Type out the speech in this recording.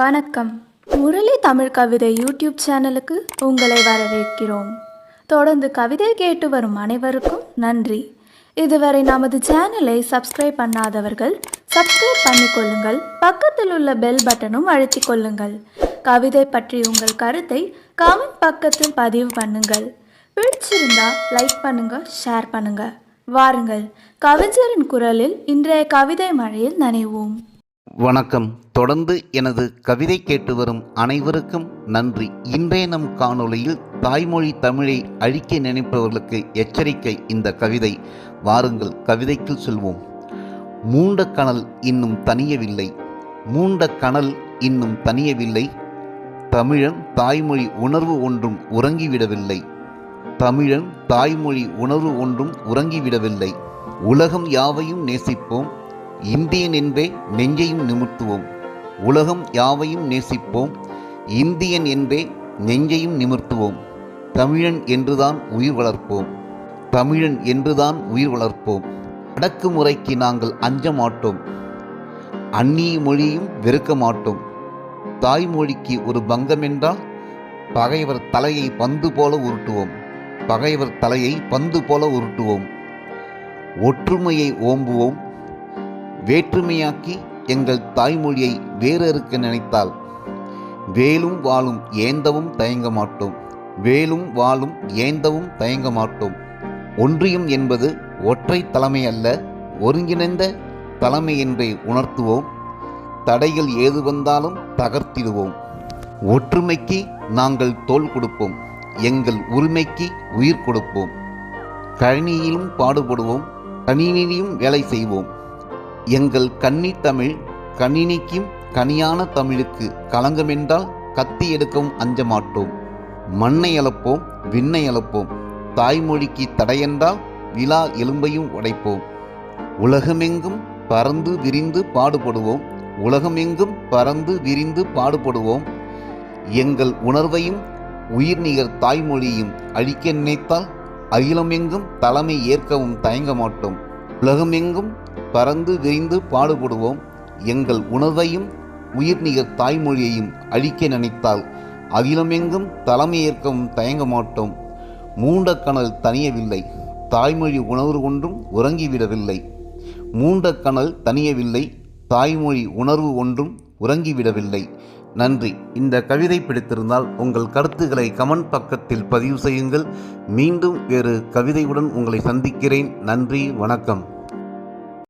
வணக்கம். முரளி தமிழ் கவிதை யூடியூப் சேனலுக்கு உங்களை வரவேற்கிறோம். தொடர்ந்து கவிதை கேட்டு வரும் அனைவருக்கும் நன்றி. இதுவரை நமது சேனலை சப்ஸ்கிரைப் பண்ணாதவர்கள் சப்ஸ்கிரைப் பண்ணிக்கொள்ளுங்கள். பக்கத்தில் உள்ள பெல் பட்டனும் அழுத்திக் கொள்ளுங்கள். கவிதை பற்றி உங்கள் கருத்தை கமெண்ட் பக்கத்தில் பதிவு பண்ணுங்கள். பிடிச்சிருந்தா லைக் பண்ணுங்க, ஷேர் பண்ணுங்க. வாருங்கள், கவிஞரின் குரலில் இன்றைய கவிதை மழையில் நனைவோம். வணக்கம். தொடர்ந்து எனது கவிதை கேட்டு வரும் அனைவருக்கும் நன்றி. இன்றைய நம் காணொளியில் தாய்மொழி தமிழை அழிக்க நினைப்பவர்களுக்கு எச்சரிக்கை இந்த கவிதை. வாருங்கள், கவிதைக்குள் செல்வோம். மூண்ட கனல் இன்னும் தணியவில்லை, மூண்ட கனல் இன்னும் தணியவில்லை. தமிழன் தாய்மொழி உணர்வு ஒன்றும் உறங்கிவிடவில்லை, தமிழன் தாய்மொழி உணர்வு ஒன்றும் உறங்கிவிடவில்லை. உலகம் யாவையும் நேசிப்போம், இந்தியன் என்றே நெஞ்சையும் நிமிர்த்துவோம். உலகம் யாவையும் நேசிப்போம், இந்தியன் என்றே நெஞ்சையும் நிமிர்த்துவோம். தமிழன் என்றுதான் உயிர் வளர்ப்போம், தமிழன் என்றுதான் உயிர் வளர்ப்போம். அடக்குமுறைக்கு நாங்கள் அஞ்ச மாட்டோம், அந்நிய மொழியும் வெறுக்க மாட்டோம். தாய்மொழிக்கு ஒரு பங்கம் என்றால் பகைவர் தலையை பந்து போல உருட்டுவோம், பகைவர் தலையை பந்து போல உருட்டுவோம். ஒற்றுமையை ஓம்புவோம், வேற்றுமையாக்கி எங்கள் தாய்மொழியை வேறறுக்க நினைத்தால் வேலும் வாளும் ஏந்தவும் தயங்க மாட்டோம், வேலும் வாளும் ஏந்தவும் தயங்க மாட்டோம். ஒன்றியம் என்பது ஒற்றை தலைமை அல்ல, ஒருங்கிணைந்த தலைமை என்றே உணர்த்துவோம். தடைகள் ஏது வந்தாலும் தகர்த்திடுவோம். ஒற்றுமைக்கு நாங்கள் தோள் கொடுப்போம், எங்கள் உரிமைக்கு உயிர் கொடுப்போம். கணினியிலும் பாடுபடுவோம், கணினியிலும் வேலை செய்வோம். எங்கள் கன்னி தமிழ் கணினிக்கும் கனியான தமிழுக்கு களங்கமென்றால் கத்தி எடுக்கவும் அஞ்ச மாட்டோம். மண்ணை அளப்போம், விண்ணை அளப்போம். தாய்மொழிக்கு தடையென்றால் விழா எலும்பையும் உடைப்போம். உலகமெங்கும் பறந்து விரிந்து பாடுபடுவோம், உலகமெங்கும் பறந்து விரிந்து பாடுபடுவோம். எங்கள் உணர்வையும் உயிர்நிகர் தாய்மொழியையும் அழிக்க நினைத்தால் அகிலமெங்கும் தலைமை ஏற்கவும் தயங்க மாட்டோம். உலகமெங்கும் பறந்து விரிந்து பாடுபடுவோம். எங்கள் உணர்வையும் உயிர்நிகர் தாய்மொழியையும் அழிக்க நினைத்தால் அகிலமெங்கும் தலைமை ஏற்கவும் தயங்க மாட்டோம். மூண்ட கனல் தணியவில்லை, தாய்மொழி உணர்வு ஒன்றும் உறங்கிவிடவில்லை. மூண்ட கனல் தணியவில்லை, தாய்மொழி உணர்வு ஒன்றும் உறங்கிவிடவில்லை. நன்றி. இந்த கவிதை பிடித்திருந்தால் உங்கள் கருத்துக்களை கமெண்ட் பக்கத்தில் பதிவு செய்யுங்கள். மீண்டும் வேறு கவிதையுடன் உங்களை சந்திக்கிறேன். நன்றி, வணக்கம்.